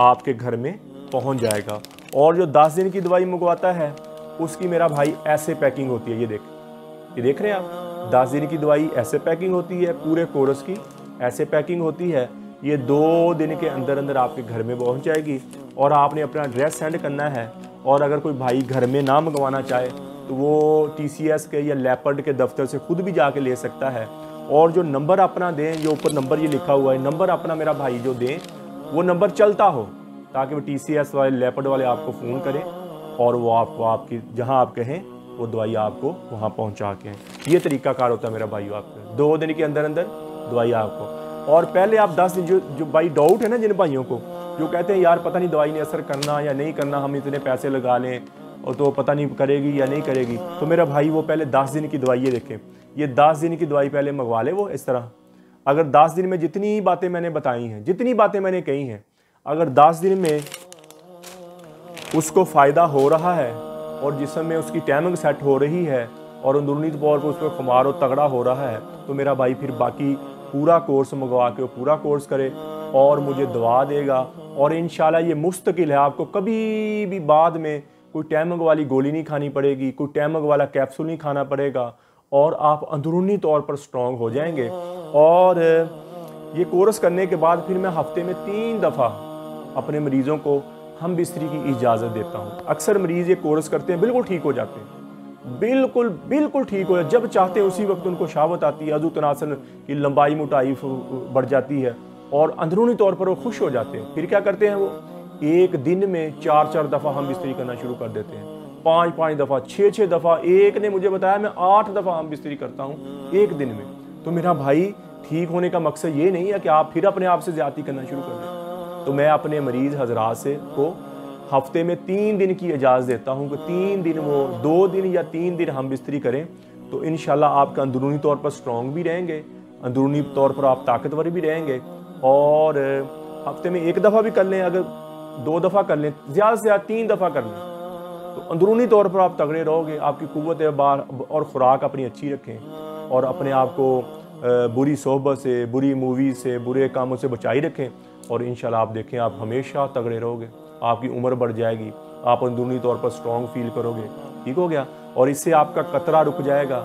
आपके घर में पहुंच जाएगा। और जो 10 दिन की दवाई मंगवाता है उसकी मेरा भाई ऐसे पैकिंग होती है, ये देख रहे हैं आप, 10 दिन की दवाई ऐसे पैकिंग होती है, पूरे कोर्स की ऐसे पैकिंग होती है। ये 2 दिन के अंदर अंदर आपके घर में पहुंच जाएगी। और आपने अपना एड्रेस सेंड करना है। और अगर कोई भाई घर में ना मंगवाना चाहे तो वो TCS के या लेपर्ड के दफ्तर से खुद भी जाके ले सकता है। और जो नंबर अपना दें, जो ऊपर नंबर ये लिखा हुआ है, नंबर अपना मेरा भाई जो दें वो नंबर चलता हो, ताकि वो TCS वाले लेपर्ड वाले आपको फ़ोन करें और वो आपको आपकी जहां आप कहें वो दवाई आपको वहां पहुंचा के हैं। ये तरीकाकार होता है मेरा भाई, आपका 2 दिन के अंदर अंदर दवाई आपको। और पहले आप 10 दिन, जो भाई डाउट है ना जिन भाइयों को जो कहते हैं यार पता नहीं दवाई ने असर करना या नहीं करना, हम इतने पैसे लगा लें और तो पता नहीं करेगी या नहीं करेगी, तो मेरा भाई वो पहले 10 दिन की दवाई, ये देखें, ये 10 दिन की दवाई पहले मंगवा ले वो इस तरह। अगर 10 दिन में जितनी बातें मैंने बताई हैं, जितनी बातें मैंने कही हैं, अगर 10 दिन में उसको फ़ायदा हो रहा है और जिस्म में उसकी टाइमिंग सेट हो रही है और अंदरूनी तौर पर उसको खुमार और तगड़ा हो रहा है, तो मेरा भाई फिर बाकी पूरा कोर्स मंगवा के वो पूरा कोर्स करे और मुझे दवा देगा। और इंशाल्लाह ये मुस्तकिल है, आपको कभी भी बाद में कोई टाइमिंग वाली गोली नहीं खानी पड़ेगी, कोई टाइमिंग वाला कैप्सूल नहीं खाना पड़ेगा, और आप अंदरूनी तौर पर स्ट्रॉन्ग हो जाएंगे। और ये कोर्स करने के बाद फिर मैं हफ्ते में 3 दफ़ा अपने मरीज़ों को हम बिस्तरी की इजाज़त देता हूँ। अक्सर मरीज़ ये कोर्स करते हैं, बिल्कुल ठीक हो जाते हैं, बिल्कुल बिल्कुल ठीक हो जाए। जब चाहते हैं उसी वक्त उनको शहावत आती है, अज़ू तनासन की लंबाई मोटाई बढ़ जाती है और अंदरूनी तौर पर वो खुश हो जाते हैं। फिर क्या करते हैं वो, एक दिन में 4-4 दफ़ा हम बिस्तरी करना शुरू कर देते हैं, 5-5 दफ़ा, 6-6 दफ़ा। एक ने मुझे बताया मैं 8 दफ़ा हम बिस्तरी करता हूँ एक दिन में। तो मेरा भाई, ठीक होने का मकसद ये नहीं है कि आप फिर अपने आप से ज़्यादती करना शुरू कर दें। तो मैं अपने मरीज़ हजरात से को हफ्ते में 3 दिन की इजाज़त देता हूँ कि 3 दिन वो 2 दिन या 3 दिन हम बिस्तरी करें, तो इंशाल्लाह आपका अंदरूनी तौर पर स्ट्रॉन्ग भी रहेंगे, अंदरूनी तौर पर आप ताकतवर भी रहेंगे। और हफ्ते में 1 दफ़ा भी कर लें, अगर 2 दफ़ा कर लें, ज़्यादा से ज़्यादा 3 दफ़ा कर लें, तो अंदरूनी तौर पर आप तगड़े रहोगे। आपकी कुव्वत बार और ख़ुराक अपनी अच्छी रखें और अपने आप को बुरी सोहबत से, बुरी मूवीज़ से, बुरे कामों से बचाई रखें और इंशाल्लाह आप देखें आप हमेशा तगड़े रहोगे, आपकी उम्र बढ़ जाएगी, आप अंदरूनी तौर पर स्ट्रॉन्ग फील करोगे। ठीक हो गया। और इससे आपका कतरा रुक जाएगा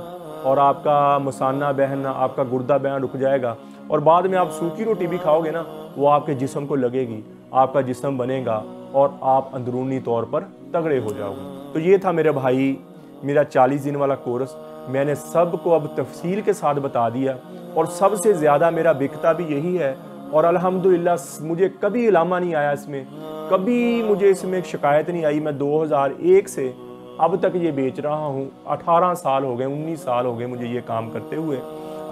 और आपका मसाना बहना, आपका गुर्दा बहना रुक जाएगा। और बाद में आप सूखी रोटी भी खाओगे ना, वो आपके जिस्म को लगेगी, आपका जिस्म बनेगा और आप अंदरूनी तौर पर तगड़े हो जाओगे। तो ये था मेरे भाई मेरा 40 दिन वाला कोर्स। मैंने सबको अब तफसील के साथ बता दिया और सबसे ज़्यादा मेरा बिकता भी यही है। और अल्हम्दुलिल्लाह मुझे कभी इलामा नहीं आया इसमें, कभी मुझे इसमें शिकायत नहीं आई। मैं 2001 से अब तक ये बेच रहा हूँ, 18 साल हो गए, 19 साल हो गए मुझे ये काम करते हुए।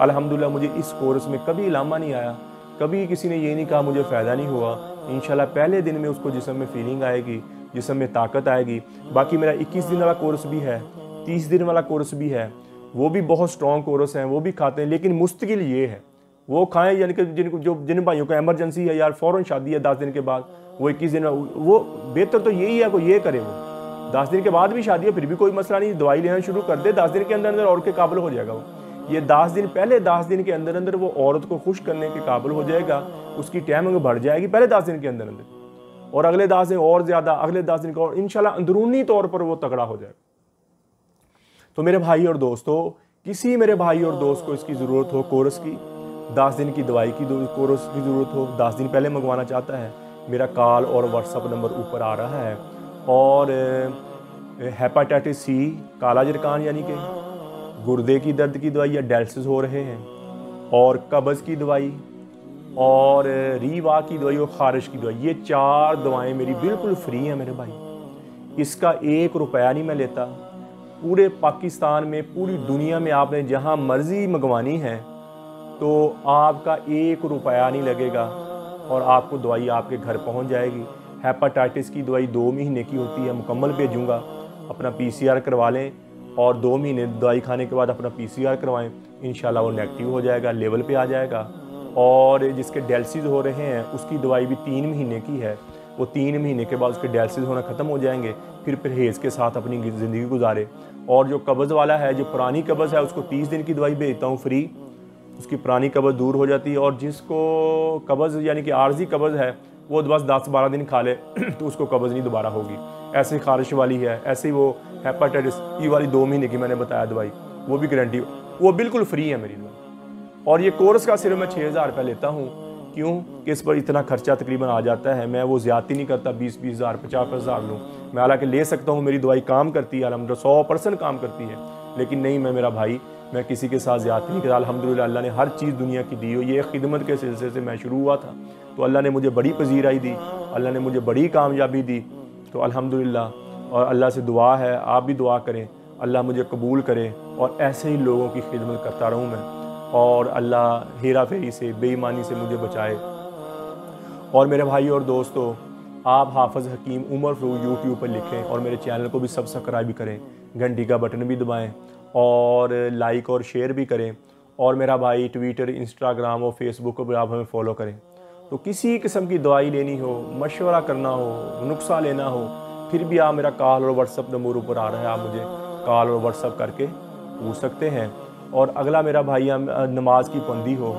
अल्हम्दुलिल्लाह मुझे इस कोर्स में कभी इलामा नहीं आया, कभी किसी ने ये नहीं कहा मुझे फ़ायदा नहीं हुआ। इंशाल्लाह पहले दिन में उसको जिस्म में फीलिंग आएगी, जिस्म में ताकत आएगी। बाकी मेरा 21 दिन वाला कोर्स भी है, 30 दिन वाला कोर्स भी है, वो भी बहुत स्ट्रॉन्ग कोर्स हैं, वो भी खाते हैं। लेकिन मुस्तकिल ये है वो खाएं, यानी कि जिन भाइयों को एमरजेंसी है यार, फ़ौरन शादी है 10 दिन के बाद, वो 21 दिन, वो बेहतर तो यही है कोई ये करे। वो 10 दिन के बाद भी शादी है फिर भी कोई मसला नहीं, दवाई लेना शुरू कर दे, 10 दिन के अंदर अंदर और के काबिल हो जाएगा वो। ये 10 दिन पहले 10 दिन के अंदर अंदर वो औरत को खुश करने के काबिल हो जाएगा, उसकी टाइमिंग बढ़ जाएगी पहले 10 दिन के अंदर अंदर, और अगले 10 दिन और ज़्यादा, अगले 10 दिन का और इंशाल्लाह अंदरूनी तौर पर वो तगड़ा हो जाएगा। तो मेरे भाई और दोस्तों, किसी मेरे भाई और दोस्त को इसकी ज़रूरत हो कोर्स की, 10 दिन की दवाई की कोर्स की ज़रूरत हो, 10 दिन पहले मंगवाना चाहता है, मेरा कॉल और व्हाट्सअप नंबर ऊपर आ रहा है। और हेपाटाइटिस सी, काला जरकान यानी कि गुर्दे की दर्द की दवाई या डायलिसिस हो रहे हैं, और कब्ज़ की दवाई, और रीवा की दवाई और ख़ारिश की दवाई, ये 4 दवाएं मेरी बिल्कुल फ्री हैं मेरे भाई। इसका 1 रुपया नहीं मैं लेता। पूरे पाकिस्तान में, पूरी दुनिया में आपने जहां मर्जी मंगवानी है तो आपका 1 रुपया नहीं लगेगा और आपको दवाई आपके घर पहुंच जाएगी। हेपाटाइटिस की दवाई 2 महीने की होती है, मुकम्मल भेजूंगा। अपना PCR करवा लें और 2 महीने दवाई खाने के बाद अपना PCR करवाएं, इंशाल्लाह वो नेगेटिव हो जाएगा, लेवल पे आ जाएगा। और जिसके डायलिसिस हो रहे हैं उसकी दवाई भी 3 महीने की है, वो 3 महीने के बाद उसके डायलिसिस होना ख़त्म हो जाएंगे, फिर परहेज़ के साथ अपनी ज़िंदगी गुजारे। और जो कब्ज़ वाला है, जो पुरानी कब्ज़ है, उसको 30 दिन की दवाई भेजता हूँ फ्री, उसकी पुरानी कब्ज़ दूर हो जाती है। और जिसको कब्ज़ यानी कि आर्जी कब्ज़ है, वो बस 10-12 दिन खा ले तो उसको कब्ज़ नहीं दोबारा होगी। ऐसे ख़ारिश वाली है, ऐसे ही वो हेपाटाइटिस ई वाली 2 महीने की मैंने बताया दवाई, वो भी गारंटी, वो बिल्कुल फ्री है मेरी दवाई। और ये कोर्स का सिर्फ मैं 6000 रुपये लेता हूँ। क्यों कि इस पर इतना खर्चा तकरीबन आ जाता है। मैं वो ज़्यादती नहीं करता 20-20 हज़ार 50-50 हज़ार लूँ। मैं हालांकि ले सकता हूँ, मेरी दवाई काम करती है, अल्हम्दुलिल्लाह 100% काम करती है, लेकिन नहीं, मैं मेरा भाई, मैं किसी के साथ ज़्यादती नहीं करता। अल्हम्दुलिल्लाह अल्लाह ने हर चीज़ दुनिया की दी हो। ये खिदमत के सिलसिले से मैं शुरू हुआ था तो अल्लाह ने मुझे बड़ी पजीराई दी, अल्लाह ने मुझे बड़ी कामयाबी दी। तो अल्हम्दुलिल्लाह, और अल्लाह से दुआ है, आप भी दुआ करें, अल्लाह मुझे कबूल करे और ऐसे ही लोगों की खिदमत करता रहूँ मैं, और अल्लाह हेरा फेरी से, बेईमानी से मुझे बचाए। और मेरे भाई और दोस्तों, आप हाफ़िज़ हकीम उमर फ़ारूक यूट्यूब पर लिखें और मेरे चैनल को भी सब्सक्राइब करें, घंटी का बटन भी दबाएं और लाइक और शेयर भी करें। और मेरा भाई ट्विटर, इंस्टाग्राम और फेसबुक पर आप हमें फॉलो करें। तो किसी किस्म की दवाई लेनी हो, मशवरा करना हो, नुस्खा लेना हो, फिर भी आप, मेरा कॉल और व्हाट्सअप नंबर ऊपर आ रहा है, आप मुझे कॉल और व्हाट्सअप करके पूछ सकते हैं। और अगला मेरा भाई, नमाज की पाबंदी हो,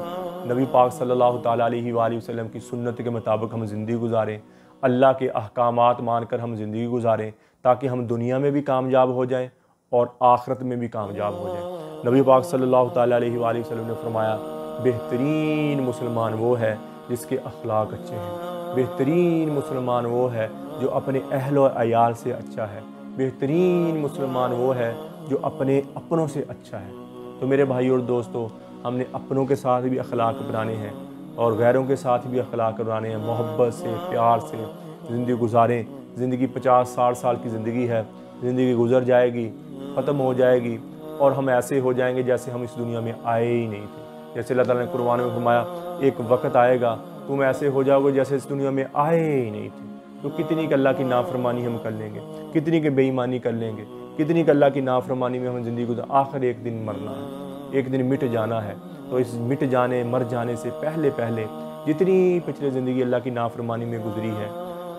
नबी पाक सल्लल्लाहु ताला अलैहि वसल्लम की सुन्नत के मुताबिक हम ज़िंदगी गुजारें, अल्लाह के अहकामात मानकर हम ज़िंदगी गुजारें, ताकि हम दुनिया में भी कामयाब हो जाएं और आखिरत में भी कामयाब हो जाएं। नबी पाक सल्लल्लाहु ताला अलैहि वसल्लम ने फरमाया, बेहतरीन मुसलमान वो है जिसके अखलाक अच्छे हैं, बेहतरीन मुसलमान वो है जो अपने अहल और अयाल से अच्छा है, बेहतरीन मुसलमान वो है जो अपने अपनों से अच्छा है। तो मेरे भाई और दोस्तों, हमने अपनों के साथ भी अखलाक अपनाने हैं और गैरों के साथ भी अखलाक अपनाने हैं। मोहब्बत से, प्यार से ज़िंदगी गुजारें। ज़िंदगी 50-60 साल की ज़िंदगी है, ज़िंदगी गुजर जाएगी, ख़त्म हो जाएगी और हम ऐसे हो जाएंगे जैसे हम इस दुनिया में आए ही नहीं थे। जैसे अल्लाह ताला ने कुरान में फरमाया, एक वक्त आएगा तुम ऐसे हो जाओगे जैसे इस दुनिया में आए ही नहीं थे। तो कितनी कि अल्लाह की नाफरमानी हम कर लेंगे, कितनी की बेईमानी कर लेंगे, कितनी कि अल्लाह की नाफरमानी में हम ज़िंदगी गुजार। आखिर एक दिन मरना है, एक दिन मिट जाना है। तो इस मिट जाने, मर जाने से पहले पहले जितनी पिछले ज़िंदगी अल्लाह की नाफरमानी में गुजरी है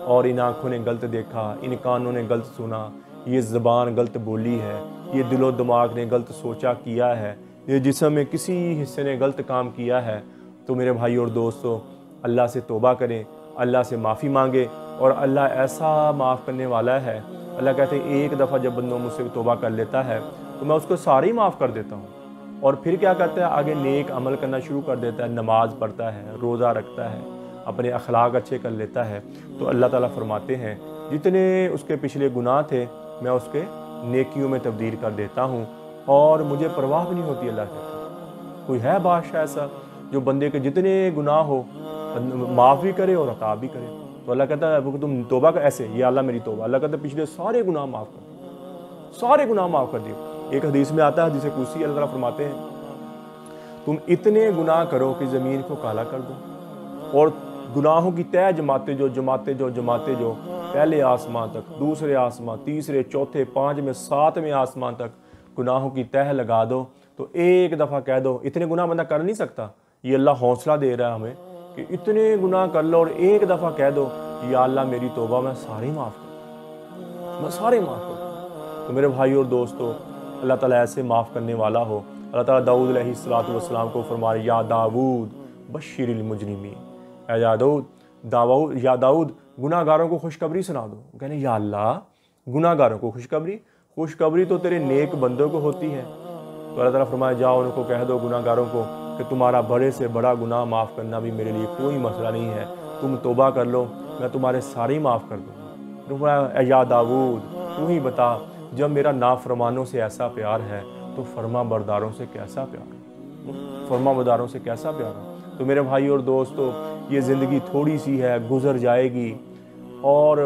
और इन आँखों ने गलत देखा, इन कानों ने गलत सुना, ये ज़बान गलत बोली है, ये दिलो दिमाग ने गलत सोचा किया है, ये जिस्म में किसी हिस्से ने गलत काम किया है, तो मेरे भाई और दोस्तों अल्लाह से तौबा करें, अल्लाह से माफ़ी मांगे और अल्लाह ऐसा माफ़ करने वाला है। अल्लाह कहते हैं एक दफ़ा जब बंदा मुझसे तौबा कर लेता है तो मैं उसको सारे ही माफ़ कर देता हूँ। और फिर क्या करता है, आगे नेक अमल करना शुरू कर देता है, नमाज़ पढ़ता है, रोज़ा रखता है, अपने अखलाक अच्छे कर लेता है। तो अल्लाह ताला फरमाते हैं जितने उसके पिछले गुनाह थे मैं उसके नेकियों में तब्दील कर देता हूँ और मुझे परवाह भी नहीं होती। अल्लाह कहता है कोई है बादशाह ऐसा जो बंदे के जितने गुनाह हो माफ़ भी करे और अता भी करे। तो अल्लाह कहता है तुम तौबा का ऐसे, ये अल्लाह मेरी तौबा। अल्लाह कहता है पिछले सारे गुनाह माफ़ कर दिए, सारे गुनाह माफ़ कर दिए। एक हदीस में आता है जिसे कुर्सी अल्लाह ताला फरमाते हैं तुम इतने गुनाह करो कि ज़मीन को काला कर दो और गुनाहों की तय जमाते जो पहले आसमान तक, दूसरे आसमान, तीसरे, चौथे, पाँचवें, सातवें आसमान तक गुनाहों की तह लगा दो। तो एक दफ़ा कह दो, इतने गुनाह बंदा कर नहीं सकता। ये अल्लाह हौसला दे रहा है हमें कि इतने गुनाह कर लो और एक दफ़ा कह दो या अल्लाह मेरी तौबा, मैं सारे माफ़ कर, मैं सारे माफ़ कर। तो मेरे भाई और दोस्तों अल्लाह ताला ऐसे माफ़ करने वाला हो। अल्लाह ताला दाऊद अलैहिस्सलाम को फरमाए या दाऊद बश्शिरिल मुजरिमीन, या दाऊद गुनाहगारों को खुशखबरी सुना दो। कहने या अल्लाह गुनाहगारों को खुशखबरी तो तेरे नेक बंदों को होती है। तो अल्लाह ताला फरमाया जाओ उनको कह दो गुनाहगारों को कि तुम्हारा बड़े से बड़ा गुनाह माफ़ करना भी मेरे लिए कोई मसला नहीं है, तुम तौबा कर लो मैं तुम्हारे सारे ही माफ़ कर दूँगा। तो फरमाया या दाऊद तू ही बता जब मेरा नाफरमानों से ऐसा प्यार है तो फर्मा बरदारों से कैसा प्यार, फर्मा बरदारों से कैसा प्यार है। तो मेरे भाई और दोस्तों ये ज़िंदगी थोड़ी सी है, गुजर जाएगी और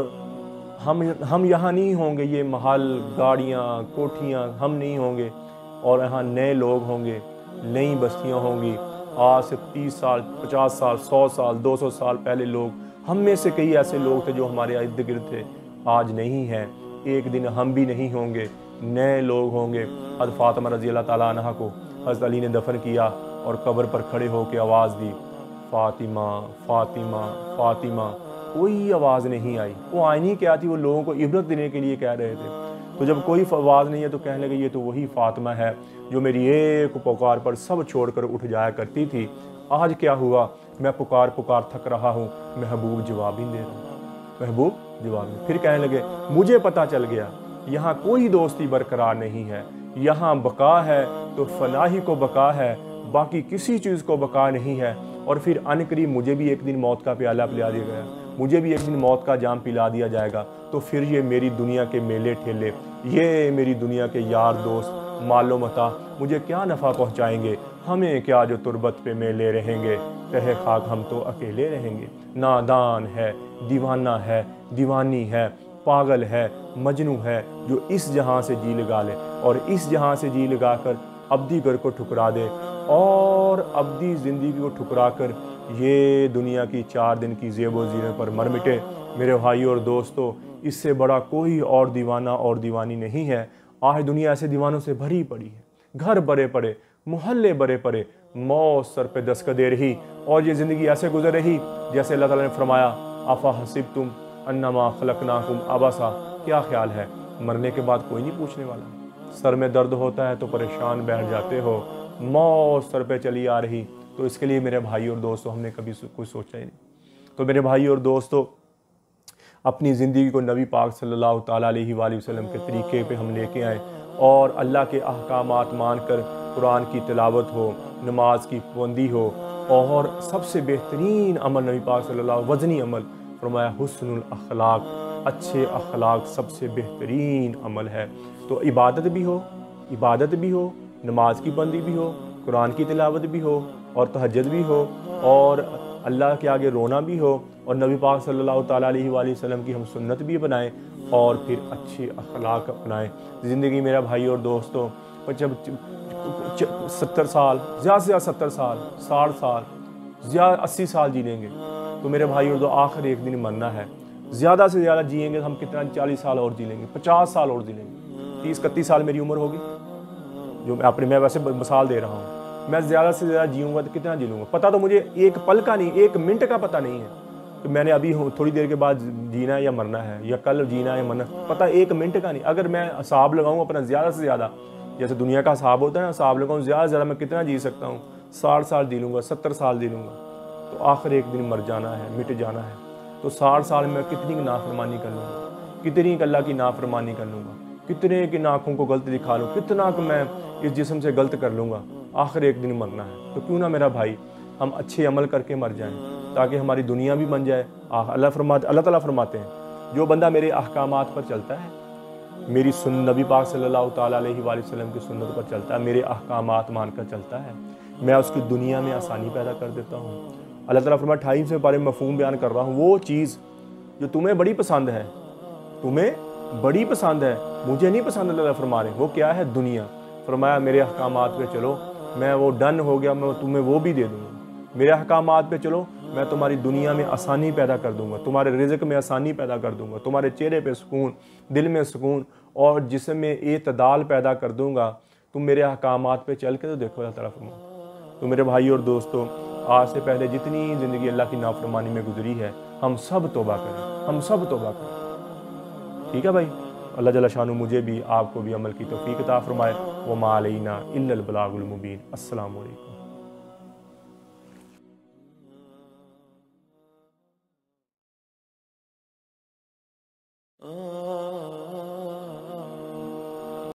हम यहाँ नहीं होंगे। ये महल, गाड़ियाँ, कोठियाँ हम नहीं होंगे और यहाँ नए लोग होंगे, नई बस्तियाँ होंगी। आज से 30 साल, 50 साल, 100 साल, 200 साल पहले लोग, हम में से कई ऐसे लोग थे जो हमारे इर्द गिर्द थे, आज नहीं हैं। एक दिन हम भी नहीं होंगे, नए लोग होंगे। हज़रत फ़ातिमा रज़ी अल्लाह ताला अन्हा को हज़रत अली ने दफन किया और कब्र पर खड़े होकर आवाज़ दी फ़ातिमा फ़ातिमा फ़ातिमा, कोई आवाज़ नहीं आई। वो आईनी क्या थी, वो लोगों को इबरत देने के लिए कह रहे थे। तो जब कोई आवाज़ नहीं है तो कहने लगे ये तो वही फ़ातिमा है जो मेरी एक पुकार पर सब छोड़कर उठ जाया करती थी। आज क्या हुआ, मैं पुकार थक रहा हूँ, महबूब जवाब ही दे रहा हूँ, महबूब जवाब नहीं। फिर कहने लगे मुझे पता चल गया यहाँ कोई दोस्ती बरकरार नहीं है, यहाँ बका है तो फनाही को बका है, बाकी किसी चीज़ को बका नहीं है। और फिर अनकरीब मुझे भी एक दिन मौत का प्याला पिला दिया गया, मुझे भी एक दिन मौत का जाम पिला दिया जाएगा। तो फिर ये मेरी दुनिया के मेले ठेले, ये मेरी दुनिया के यार दोस्त, मालो मता मुझे क्या नफ़ा पहुँचाएंगे, हमें क्या जो तुरबत पे मेले रहेंगे, तहे खाक हम तो अकेले रहेंगे। नादान है, दीवाना है, दीवानी है, पागल है, मजनू है जो इस जहां से जी लगा ले और इस जहां से जी लगाकर अब्दी घर को ठुकरा दे और अब्दी ज़िंदगी को ठुकरा कर ये दुनिया की 4 दिन की ज़ेबो ज़ीनत पर मर मिटे। मेरे भाई और दोस्तों इससे बड़ा कोई और दीवाना और दीवानी नहीं है। आज दुनिया ऐसे दीवानों से भरी पड़ी है, घर भरे पड़े, मोहल्ले भरे पड़े, मौत सर पे दस्तक दे रही और ये ज़िंदगी ऐसे गुजर रही जैसे अल्लाह ताला ने फरमाया अफ़ा हसिबतुम अन्नमा खलकनाकुम अबसा, क्या ख्याल है मरने के बाद कोई नहीं पूछने वाला। सर में दर्द होता है तो परेशान बैठ जाते हो, मौत सर पे चली आ रही, तो इसके लिए मेरे भाई और दोस्तों हमने कभी कुछ सोचा ही नहीं। तो मेरे भाई और दोस्तों अपनी ज़िंदगी को नबी पाक सल्लल्लाहु ताला अलैहि वसल्लम के तरीके पे हम लेके आए और अल्लाह के अहकामात मानकर कुरान की तिलावत हो, नमाज की पाबंदी हो और सबसे बेहतरीन अमल नबी पाक सल्लल्लाहु वज़नी अमल फरमाया हुस्नुल अखलाक, अच्छे अखलाक सबसे बेहतरीन अमल है। तो इबादत भी हो, इबादत भी हो, नमाज की बंदी भी हो, कुरान की तिलावत भी हो और तहज्जुद भी हो और अल्लाह के आगे रोना भी हो और नबी पाक सल्लल्लाहु ताला अलैहि वसल्लम की हम सुन्नत भी बनाएं और फिर अच्छे अखलाक अपनाएं। ज़िंदगी मेरा भाई और दोस्तों, जब 70 साल, ज़्यादा से ज़्यादा 70 साल, 60 साल, ज़्यादा 80 साल जी लेंगे तो मेरे भाई और दो आखिर एक दिन मरना है। ज़्यादा से ज़्यादा जिएंगे तो हम कितना 40 साल और जी लेंगे, 50 साल और जी लेंगे। 30-31 साल मेरी उम्र होगी, जो मैं वैसे मिसाल दे रहा हूँ। मैं ज़्यादा से ज़्यादा जीऊँगा तो कितना जी लूँगा, पता तो मुझे एक पल का नहीं, एक मिनट का पता नहीं है कि मैंने अभी थोड़ी देर के बाद जीना है या मरना है, या कल जीना है या मरना, पता एक मिनट का नहीं। अगर मैं हिसाब लगाऊँ अपना ज़्यादा से ज़्यादा, जैसे दुनिया का हिसाब होता है ना, हिसाब लगाऊँ ज़्यादा से ज़्यादा मैं कितना जी सकता हूँ, 60 साल जी लूँगा, 70 साल जी लूँगा, तो आखिर एक दिन मर जाना है, मिट जाना है। तो 60 साल में कितनी नाफरमानी कर लूँगा, कितनी अल्लाह की नाफरमानी कर लूँगा, कितने की आँखों को गलत दिखा लूँ, कितना कि मैं इस जिस्म से गलत कर लूँगा, आखिर एक दिन मरना है। तो क्यों ना मेरा भाई हम अच्छे अमल करके मर जाएं ताकि हमारी दुनिया भी बन जाए। अल्लाह ताला फरमाते हैं, जो बंदा मेरे अहकामात पर चलता है, मेरी नबी पाक सल्लल्लाहु ताला अलैहि वसल्लम की सुन्नत पर चलता है, मेरे अहकामात मानकर चलता है, मैं उसकी दुनिया में आसानी पैदा कर देता हूँ। अल्लाह ताला फरमाता है, 28वें पारे में मफ़हूम बयान कर रहा हूँ, वो चीज़ जो तुम्हें बड़ी पसंद है, तुम्हें बड़ी पसंद है, मुझे नहीं पसंद, अल्लाह फरमा रहे, वो क्या है? दुनिया। फरमाया मेरे अहकामात पे चलो, मैं वो डन हो गया, मैं तुम्हें वो भी दे दूँगा। मेरे अहकामात पे चलो, मैं तुम्हारी दुनिया में आसानी पैदा कर दूँगा, तुम्हारे रिज़्क़ में आसानी पैदा कर दूँगा, तुम्हारे चेहरे पे सुकून, दिल में सुकून और जिस्म में एतदाल पैदा कर दूँगा। तुम मेरे अहकामात पे चल के तो देखो, अल्लाह ताला फरमाता। तो मेरे भाई और दोस्तों, आज से पहले जितनी ज़िंदगी अल्लाह की नाफरमानी में गुजरी है, हम सब तौबा करें, हम सब तौबा करें। ठीक है भाई, अल्लाह जल्ल शानु मुझे भी आपको भी अमल की तौफीक अता फरमाए। व मा अलैना इल्लल बलागुल मुबीन। अस्सलामु अलैकुम।